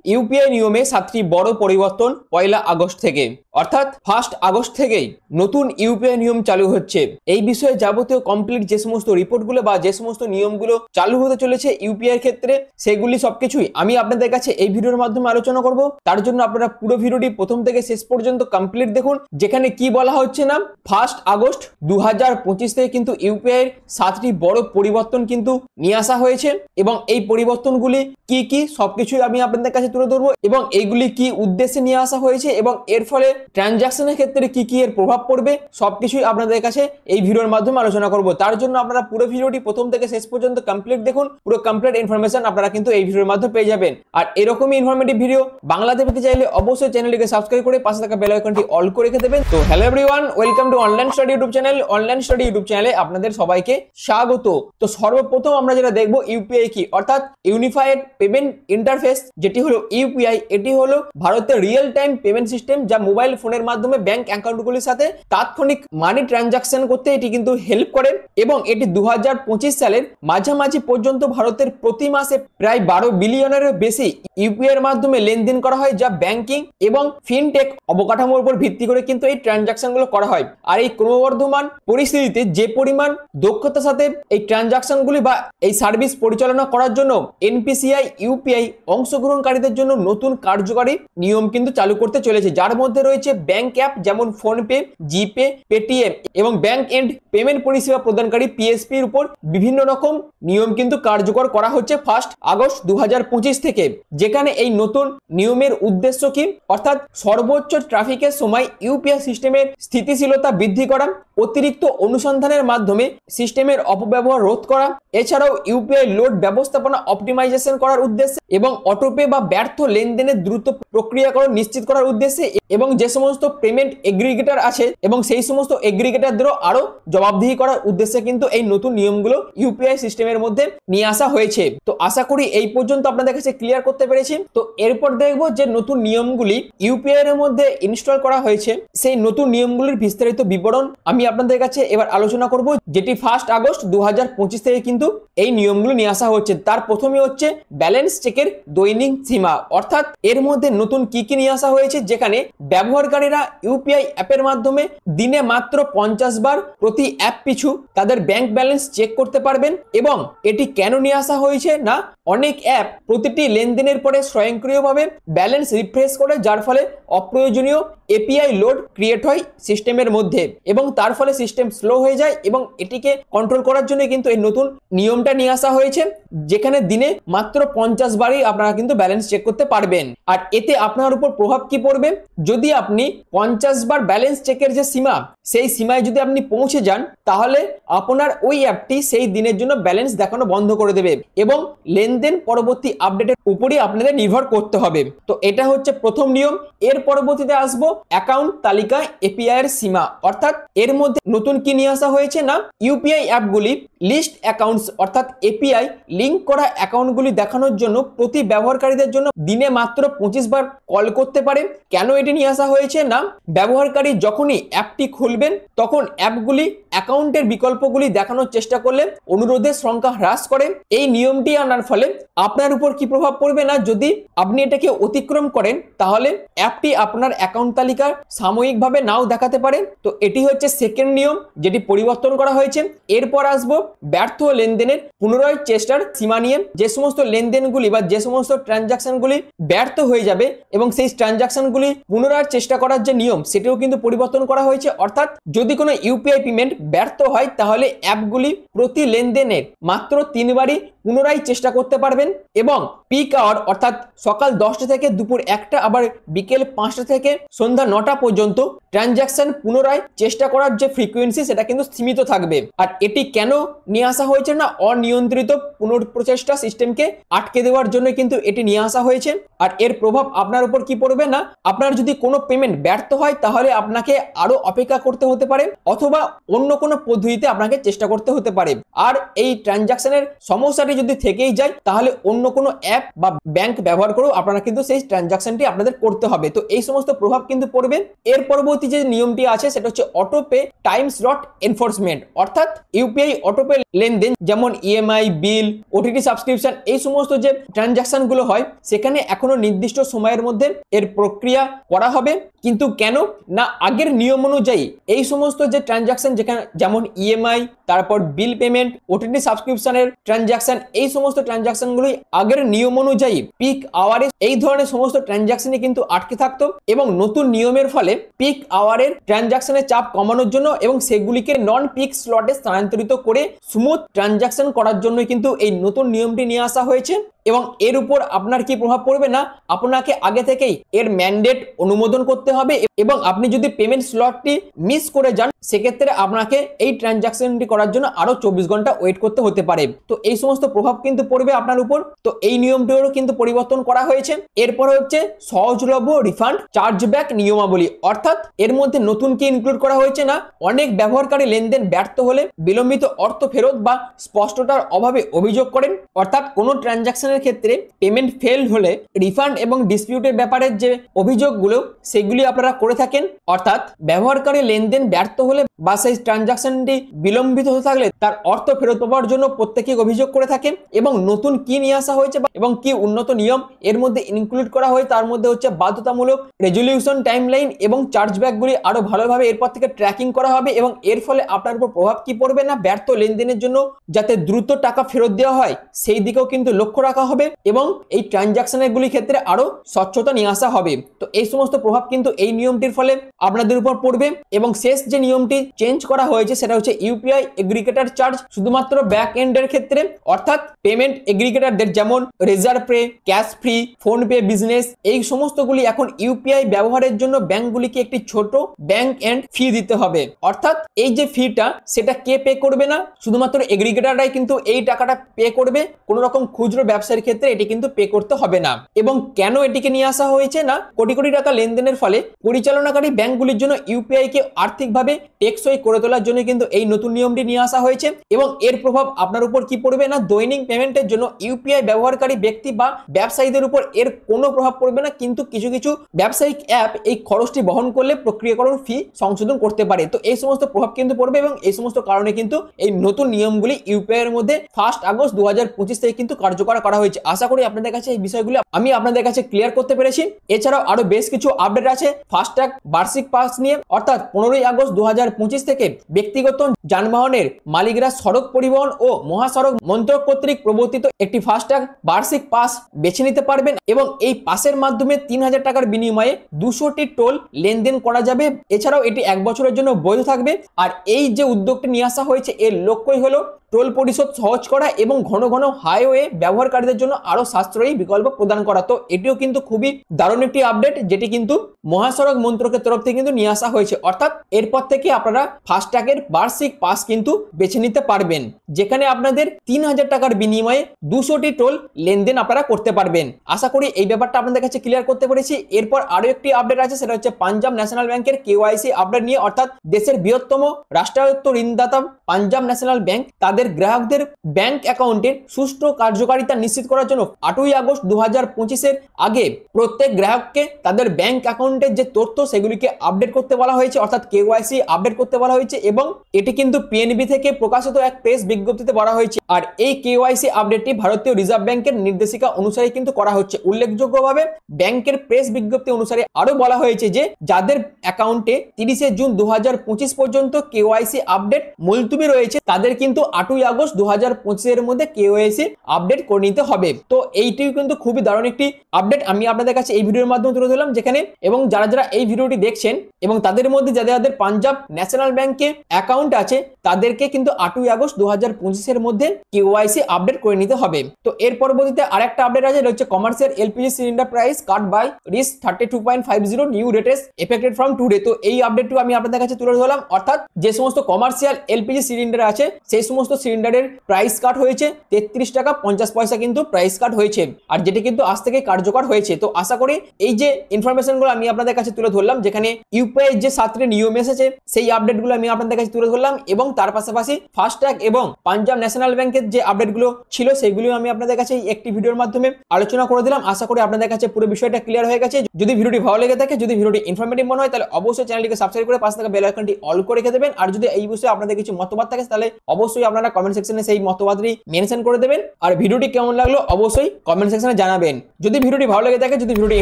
UPI নিয়মে 7টি বড় পরিবর্তন 1 আগস্ট থেকে, অর্থাৎ 1 আগস্ট থেকেই নতুন ইউপিআই নিয়ম চালু হচ্ছে। এই বিষয়ে যাবতীয় কমপ্লিট যে সমস্ত রিপোর্টগুলো বা যে সমস্ত নিয়মগুলো চালু হতে চলেছে ইউপিআই এর ক্ষেত্রে, সেগুলি সবকিছুই আমি আপনাদের কাছে এই ভিডিওর মাধ্যমে আলোচনা করব। তার জন্য আপনারা পুরো ভিডিওটি প্রথম থেকে শেষ পর্যন্ত কমপ্লিট দেখুন। যেখানে কি বলা হচ্ছে না, 1 আগস্ট 2025 থেকে কিন্তু ইউপিআই এর 7টি বড় পরিবর্তন কিন্তু নিয়ে আসা হয়েছে এবং এই পরিবর্তনগুলি কি কি সবকিছুই আমি আপনাদের কাছে তুলে ধরবো এবং এইগুলি কি উদ্দেশ্যে নিয়ে আসা হয়েছে এবং এর ফলে ট্রানজাকশনের ক্ষেত্রে কি কি এর প্রভাব পড়বে সবকিছুই আপনাদের কাছে এই ভিডিওর মাধ্যমে আলোচনা করব। তার জন্য আপনারা পুরো ভিডিওটি প্রথম থেকে শেষ পর্যন্ত কমপ্লিট দেখুন। পুরো কমপ্লিট ইনফরমেশন আপনারা কিন্তু এই ভিডিওর মাধ্যমে পেয়ে যাবেন। আর এরকমই ইনফরমেটিভ ভিডিও বাংলাতে পেতে চাইলে অবশ্যই চ্যানেলটিকে সাবস্ক্রাইব করে পাশে থাকা বেল আইকনটি অল করে রেখে দেবেন। তো hello everyone, welcome to online study YouTube channel. Online study YouTube চ্যানেলে আপনাদের সবাইকে স্বাগত। তো সর্বপ্রথম আমরা যেটা দেখবো ইউপিআই কি, অর্থাৎ ইউনিফাইড পেমেন্ট ইন্টারফেস, যেটি হলো ইউপিআই। এটি হলো ভারতের রিয়েল টাইম পেমেন্ট সিস্টেম যা মোবাইল ফোনের মাধ্যমে ব্যাংক অ্যাকাউন্টগুলির সাথে তাৎক্ষণিক মানি ট্রানজাকশন করতে এটি কিন্তু হেল্প করে এবং এটি 2025 সালের মাঝামাঝি পর্যন্ত ভারতের প্রতি মাসে প্রায় 12 বিলিয়নেরও বেশি ইউপিআই এর মাধ্যমে লেনদেন করা হয়, যা ব্যাংকিং এবং ফিনটেক অবকাঠামোর উপর ভিত্তি করে কিন্তু এই ট্রানজাকশনগুলো করা হয়। আর এই ক্রমবর্ধমান পরিস্থিতিতে যে পরিমাণ দক্ষতার সাথে এই ট্রানজাকশনগুলি বা এই সার্ভিস পরিচালনা করার জন্য এনপিসিআই ইউপিআই অংশগ্রহণকারীদের জন্য নতুন কার্যকারী নিয়ম কিন্তু চালু করতে চলেছে, যার মধ্যে রয়েছে ব্যাংক অ্যাপ যেমন ফোনপে, জিপে, পেটিএম এবং ব্যাংক এন্ড পেমেন্ট পরিষেবা প্রদানকারী পিএসপি এর উপর বিভিন্ন রকম নিয়ম কিন্তু কার্যকর করা হচ্ছে 1 আগস্ট 2025 থেকে। যেখানে এই নতুন নিয়মের উদ্দেশ্য কি, অর্থাৎ সর্বোচ্চ ট্রাফিকের সময় ইউপিআই সিস্টেমের স্থিতিশীলতা বৃদ্ধি করা, অতিরিক্ত অনুসন্ধানের মাধ্যমে সিস্টেমের অপব্যবহার রোধ করা, এছাড়াও ইউপিআই লোড ব্যবস্থাপনা অপটিমাইজেশন করার উদ্দেশ্যে এবং অটোপে বা ব্যর্থ লেনদেনের দ্রুত প্রক্রিয়াকরণ নিশ্চিত করার উদ্দেশ্যে এবং যে সমস্ত পেমেন্ট এগ্রিগেটর আছে এবং সেই সমস্ত এগ্রিগেটরদেরও আরো জবাবদিহি করার উদ্দেশ্যে কিন্তু এই নতুন নিয়মগুলো ইউপিআই সিস্টেমের মধ্যে নিয়ে আসা হয়েছে। তো আশা করি এই পর্যন্ত আপনাদের কাছে ক্লিয়ার করতে পেরেছি। তো এরপর দেখবো যে নতুন নিয়মগুলি ইউপিআই এর মধ্যে ইনস্টল করা হয়েছে, সেই নতুন নিয়মগুলির বিস্তারিত বিবরণ আমি আপনাদের কাছে এবার আলোচনা করব, যেটি 1 আগস্ট 2025 থেকে কিন্তু এই নিয়মগুলো নিয়ে আসা হচ্ছে। তার প্রথমে হচ্ছে ব্যালেন্স চেকের দৈনিক সীমা, অর্থাৎ এর মধ্যে নতুন কি কি নিয়ে আসা হয়েছে, যেখানে ব্যবহারকারীরা ইউপিআই অ্যাপের মাধ্যমে দিনে মাত্র 50 বার প্রতি অ্যাপ পিছু তাদের ব্যাংক ব্যালেন্স চেক করতে পারবেন। এবং এটি কেন নিয়ে আসা হয়েছে না, অনেক অ্যাপ প্রতিটি লেনদেনের পরে স্বয়ংক্রিয়ভাবে ব্যালেন্স রিফ্রেশ করে, যার ফলে অপ্রয়োজনীয় এপিআই লোড ক্রিয়েট হয় সিস্টেমের মধ্যে এবং তার ফলে সিস্টেম স্লো হয়ে যায় এবং এটিকে কন্ট্রোল করার জন্য কিন্তু এই নতুন নিয়মটা নিয়ে আসা হয়েছে, যেখানে দিনে মাত্র 50 বারই আপনারা কিন্তু ব্যালেন্স চেক করতে পারবেন। আর এতে আপনার উপর প্রভাব কি পড়বে, যদি আপনি 50 বার ব্যালেন্স চেকের যে সীমা, সেই সীমায় যদি আপনি পৌঁছে যান, তাহলে আপনার ওই অ্যাপটি সেই দিনের জন্য ব্যালেন্স দেখানো বন্ধ করে দেবে এবং লেনদেন পরবর্তী আপডেটের উপরই আপনাদের নির্ভর করতে হবে। তো এটা হচ্ছে প্রথম নিয়ম। এর পরবর্তীতে আসবো অ্যাকাউন্ট তালিকা এপিআই এর সীমা, অর্থাৎ এর মধ্যে নতুন কি নিয়ে আসা হয়েছে না, ইউপিআই অ্যাপগুলি লিস্ট অ্যাকাউন্টস অর্থাৎ এপিআই লিংক করা অ্যাকাউন্টগুলি দেখানোর জন্য প্রতি ব্যবহারকারীদের জন্য দিনে মাত্র 25 বার কল করতে পারে। কেন এটি নিয়ে আসা হয়েছে না, ব্যবহারকারী যখনই অ্যাপটি খুলবেন তখন অ্যাপগুলি অ্যাকাউন্টের বিকল্পগুলি দেখানোর চেষ্টা করলে অনুরোধের সংখ্যা হ্রাস করে। এই নিয়মটি আনার ফলে আপনার উপর কি প্রভাব পড়বে না, যদি আপনি এটাকে অতিক্রম করেন তাহলে অ্যাপটি আপনার অ্যাকাউন্ট তালিকা সাময়িকভাবে নাও দেখাতে পারে। তো এটি হচ্ছে সেকেন্ড নিয়ম যেটি পরিবর্তন করা হয়েছে। এরপর আসবো ব্যর্থ লেনদেনের পুনরায় চেষ্টার সীমা নিয়ে। যে সমস্ত লেনদেনগুলি বা যে সমস্ত ট্রানজাকশনগুলি ব্যর্থ হয়ে যাবে এবং সেই ট্রানজাকশনগুলি পুনরায় চেষ্টা করার যে নিয়ম, সেটিও কিন্তু পরিবর্তন করা হয়েছে। অর্থাৎ যদি কোনো ইউপিআই পেমেন্ট ব্যর্থ হয় তাহলে অ্যাপগুলি প্রতি লেনদেনের মাত্র 3 বারই পুনরায় চেষ্টা করতে পারবেন এবং পিক আওয়ার অর্থাৎ সকাল 10টা থেকে দুপুর 1টা আবার বিকেল 5টা থেকে সন্ধ্যা 9টা পর্যন্ত ট্রানজাকশন পুনরায় চেষ্টা করার যে ফ্রিকোয়েন্সি, সেটা কিন্তু সীমিত থাকবে। আর এটি কেন নিয়ে আসা হয়েছে না, অনিয়ন্ত্রিত পুনঃপ্রচেষ্টা সিস্টেমকে আটকে দেওয়ার জন্য কিন্তু এটি নিয়ে আসা হয়েছে। আর এর প্রভাব আপনার উপর কি পড়বে না, আপনার যদি কোনো পেমেন্ট ব্যর্থ হয় তাহলে আপনাকে আরো অপেক্ষা করতে হতে পারে অথবা অন্য কোনো পদ্ধতিতে আপনাকে চেষ্টা করতে হতে পারে। আর এই ট্রানজাকশনের সমস্যাটি যদি থেকেই যায় তাহলে অন্য কোনো অ্যাপ বা ব্যাংক ব্যবহার করেও আপনারা কিন্তু সেই ট্রানজাকশনটি আপনাদের করতে হবে। তো এই সমস্ত প্রভাব কিন্তু পড়বে। এর পরবর্তী যে নিয়মটি আছে সেটা হচ্ছে অটোপে টাইম স্লট এনফোর্সমেন্ট, অর্থাৎ ইউপিআই অটোপে লেনদেন যেমন ইএমআই, বিল, ওটিটি সাবস্ক্রিপশন, এই সমস্ত যে ট্রানজাকশন গুলো হয় সেখানে এখনো নির্দিষ্ট সময়ের মধ্যে এর প্রক্রিয়া করা হবে। কিন্তু কেন না, আগের নিয়ম অনুযায়ী এই সমস্ত যে ট্রানজাকশন যেখানে যেমন ইএমআই, তারপর বিল পেমেন্ট, ওটিটি সাবস্ক্রিপশনের ট্রানজাকশন, এই সমস্ত ট্রানজাকশনগুলি আগের নিয়ম অনুযায়ী পিক আওয়ারে এই ধরনের সমস্ত ট্রানজাকশনে কিন্তু আটকে থাকতো এবং নতুন নিয়মের ফলে পিক আওয়ারের ট্রানজাকশনের চাপ কমানোর জন্য এবং সেগুলিকে নন পিক স্লটে স্থানান্তরিত করে স্মুথ ট্রানজাকশন করার জন্য কিন্তু এই নতুন নিয়মটি নিয়ে আসা হয়েছে। এবং এর উপর আপনার কি প্রভাব পড়বে না, আপনাকে আগে থেকেই এর ম্যান্ডেট অনুমোদন করতে হবে এবং আপনি যদি পেমেন্ট স্লটটি মিস করে যান সেক্ষেত্রে আপনাকে এই ট্রানজাকশনটি করার জন্য আরো 24 ঘন্টা ওয়েট করতে হতে পারে। তো এই সমস্ত প্রভাব কিন্তু পড়বে আপনার উপর। তো এই নিয়মটিরও কিন্তু পরিবর্তন করা হয়েছে। এরপর হচ্ছে সহজলভ্য রিফান্ড চার্জব্যাক নিয়মাবলী, অর্থাৎ এর মধ্যে নতুন কি ইনক্লুড করা হয়েছে না, অনেক ব্যবহারকারী লেনদেন ব্যর্থ হলে বিলম্বিত অর্থ ফেরত বা স্পষ্টতার অভাবে অভিযোগ করেন। অর্থাৎ কোনো ট্রানজাকশন ক্ষেত্রে পেমেন্ট ফেল হলে রিফান্ড এবং ডিসপিউটের ব্যাপারে যে অভিযোগগুলো সেগুলি আপনারা করে থাকেন। অর্থাৎ ব্যবহারকারী লেনদেন ব্যর্থ হলে বা সেই ট্রানজাকশনটি বিলম্বিত হতে থাকলে তার অর্থ ফেরত পাওয়ার জন্য প্রত্যেকে অভিযোগ করে থাকেন। এবং নতুন কি নিয়ে আসা হয়েছে এবং কি উন্নত নিয়ম এর মধ্যে ইনক্লুড করা হয় তার মধ্যে হচ্ছে বাধ্যতামূলক রেজলিউশন টাইমলাইন এবং চার্জব্যাকগুলি আরো ভালোভাবে এরপর থেকে ট্র্যাকিং করা হবে এবং এর ফলে আপনার উপর প্রভাব কি পড়বে না, ব্যর্থ লেনদেনের জন্য যাতে দ্রুত টাকা ফেরত দেওয়া হয় সেই দিকেও কিন্তু লক্ষ্য রাখা হবে এবং এই ট্রানজাকশনের গুলি ক্ষেত্রে আরো স্বচ্ছতা নিয়ে আসা হবে। তো এই সমস্ত প্রভাব কিন্তু এই নিয়মটির ফলে আপনাদের উপর পড়বে। এবং শেষ যে নিয়মটি চেঞ্জ করা হয়েছে সেটা হচ্ছে ইউপিআই এগ্রিগেটর চার্জ শুধুমাত্র ব্যাক এন্ডের ক্ষেত্রে, অর্থাৎ পেমেন্ট এগ্রিগেটরদের যেমন Razorpay, Cashfree, PhonePe business, এই সমস্তগুলি এখন ইউপিআই ব্যবহারের জন্য ব্যাংকগুলিকে একটি ছোট ব্যাংক এন্ড ফি দিতে হবে। অর্থাৎ এই যে ফিটা সেটা কে পে করবে না, শুধুমাত্র এগ্রিগেটররাই কিন্তু এই টাকাটা পে করবে, কোন রকম খুচরো ব্যবসার ক্ষেত্রে এটি কিন্তু পে করতে হবে না। এবং কেন এটিকে নিয়ে আসা হয়েছে না, কোটি কোটি টাকা লেনদেনের ফলে পরিচালনাকারী ব্যাংকগুলির জন্য ইউপিআই কে আর্থিকভাবে টেকসই করে তোলার জন্য কিন্তু এই নতুন নিয়মটি নিয়ে আসা হয়েছে। এবং এর প্রভাব আপনার উপর কি পড়বে না, দৈনিক পেমেন্টের জন্য ইউপিআই ব্যবহারকারী ব্যক্তি বা ব্যবসায়ীদের উপর এর কোনো প্রভাব পড়বে না, কিন্তু কিছু কিছু ব্যবসায়িক অ্যাপ এই খরচটি বহন করলে প্রক্রিয়াকরণ ফি সংশোধন করতে পারে। তো এই সমস্ত প্রভাব কিন্তু পড়বে এবং এই সমস্ত কারণে কিন্তু এই নতুন নিয়মগুলি ইউপিআই এর মধ্যে 1 আগস্ট 2025 থেকে কিন্তু কার্যকর করা হয়েছে। আশা করি আপনাদের কাছে এই বিষয়গুলো আমি আপনাদের কাছে ক্লিয়ার করতে পেরেছি। এছাড়াও আরো বেশ কিছু আপডেট আছে ফাস্ট্যাগ বার্ষিক পাস নিয়ে, অর্থাৎ 15 আগস্ট 2025 থেকে ব্যক্তিগত যানবাহনের মালিকরা সড়ক পরিবহন ও মহাসড়ক মন্ত্রক কর্তৃক প্রবর্তিত একটি ফাস্ট্যাগ বার্ষিক পাস বেছে নিতে পারবেন এবং এই পাসের মাধ্যমে 3000 টাকার বিনিময়ে 200টি টোল লেনদেন করা যাবে। এছাড়াও এটি 1 বছরের জন্য বৈধ থাকবে। আর এই যে উদ্যোগটি নিয়ে আসা হয়েছে এর লক্ষ্যই হলো টোল পরিশোধ সহজ করা এবং ঘন ঘন হাইওয়ে ব্যবহারকারীদের জন্য আরো সাশ্রয়ী বিকল্প প্রদান করা। তো এটিও কিন্তু খুবই দারুণ একটি আপডেট যেটি কিন্তু মহাসড়ক মন্ত্রকের তরফ থেকে কিন্তু নিয়ে আসা হয়েছে। অর্থাৎ এরপর থেকে আপনারা ফাস্ট্যাগের বার্ষিক পাস কিন্তু বেছে নিতে পারবেন, যেখানে আপনাদের 3000 টাকার বিনিময়ে 200টি টোল লেনদেন আপনারা করতে পারবেন। আশা করি এই ব্যাপারটা আপনাদের কাছে ক্লিয়ার করতে পেরেছি। এরপর আরো একটি আপডেট আছে, সেটা হচ্ছে পাঞ্জাব ন্যাশনাল ব্যাংকের কেওয়াইসি আপডেট নিয়ে। অর্থাৎ দেশের বৃহত্তম রাষ্ট্রায়ত্ত ঋণদাতা পাঞ্জাব ন্যাশনাল ব্যাংক তাদের গ্রাহকদের ব্যাংক অ্যাকাউন্টের সুষ্ঠু কার্যকারিতা নিশ্চিত করার জন্য 8 আগস্ট 2025 আগে প্রত্যেক গ্রাহককে তাদের ব্যাংক অ্যাকাউন্টের যে তথ্য সেগুলিকে আপডেট করতে বলা হয়েছে, অর্থাৎ কেওয়াইসি আপডেট করতে বলা হয়েছে। এবং এটি কিন্তু পিএনবি থেকে প্রকাশিত এক প্রেস বিজ্ঞপ্তিতে বলা হয়েছে। আর এই কেওয়াইসি আপডেটটি ভারতীয় রিজার্ভ ব্যাংকের নির্দেশিকা অনুসারে কিন্তু করা হচ্ছে। উল্লেখযোগ্যভাবে ব্যাংকের প্রেস বিজ্ঞপ্তি অনুসারে আরো বলা হয়েছে যে যাদের অ্যাকাউন্টে 30 জুন 2025 পর্যন্ত কেওয়াইসি আপডেট মুলতুবি রয়েছে তাদের কিন্তু 8 আগস্ট 2025 এর মধ্যে কেওয়াইসি আপডেট করে নিতে হবে। তো এইটিও কিন্তু খুবই দারুণ একটি আপডেট আমি আপনাদের কাছে এই ভিডিওর মাধ্যমে তুলে ধরলাম, যেখানে এবং যারা যারা এই ভিডিওটি দেখছেন এবং তাদের মধ্যে যাদের যাদের পাঞ্জাব ন্যাশনাল ব্যাংকে অ্যাকাউন্ট আছে তাদেরকে কিন্তু 8 আগস্ট 2025 এর মধ্যে কেওয়াইসি আপডেট করে নিতে হবে। তো এর পরবর্তীতে আরেকটা আপডেট আছে, এটা হচ্ছে commercial LPG cylinder price cut by Rs 32.50 new rates effected from today. তো এই আপডেটটিও আমি আপনাদের কাছে তুলে ধরলাম। অর্থাৎ যে সমস্ত কমার্শিয়াল এলপিজি সিলিন্ডার আছে সেই সমস্ত সিলিন্ডারের প্রাইস কাট হয়েছে 33 টাকা 50 পয়সা কিন্তু প্রাইস কাট হয়েছে, আর যেটি কিন্তু আজ থেকে কার্যকর হয়েছে। তো আশা করি এই যে ইনফরমেশনগুলো আমি আপনাদের কাছে তুলে ধরলাম, যেখানে ইউপিআই যে 7টি নিয়ম এসেছে সেই আপডেটগুলো আমি আপনাদের কাছে তুলে ধরলাম, এবং তার পাশাপাশি ফাস্ট্যাগ এবং পাঞ্জাব ন্যাশনাল ব্যাংকের যে আপডেটগুলো ছিল সেগুলো আমি আপনাদের কাছে একটি ভিডিওর মাধ্যমে আলোচনা করে দিলাম। আশা করি আপনাদের কাছে পুরো বিষয়টা ক্লিয়ার হয়ে গেছে। যদি ভিডিওটি ভালো লেগে থাকে, যদি ভিডিওটি ইনফরমেটিভ মনে হয়, তাহলে অবশ্যই চ্যানেলটিকে সাবস্ক্রাইব করে পাশে থাকা বেল আইকনটি অল করে রেখে দেবেন। আর যদি এই বিষয়ে আপনাদের কিছু মতামত থাকে তাহলে অবশ্যই আপনারা কমেন্ট সেকশনে সেই মতবাদটি মেনশন করে দেবেন। আর ভিডিওটি কেমন লাগলো অবশ্যই কমেন্ট সেকশনে জানাবেন। যদি ভিডিওটি ভালো লেগে থাকে, যদি ভিডিওটি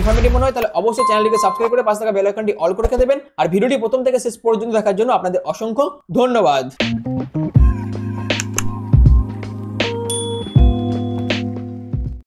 ইনফরমেটিভ মনে হয়, তাহলে অবশ্যই চ্যানেলটিকে সাবস্ক্রাইব করে পাশে থাকা বেল আইকনটি অল করে রেখে দেবেন। আর ভিডিওটি প্রথম থেকে শেষ পর্যন্ত দেখার জন্য আপনাদের অসংখ্য ধন্যবাদ।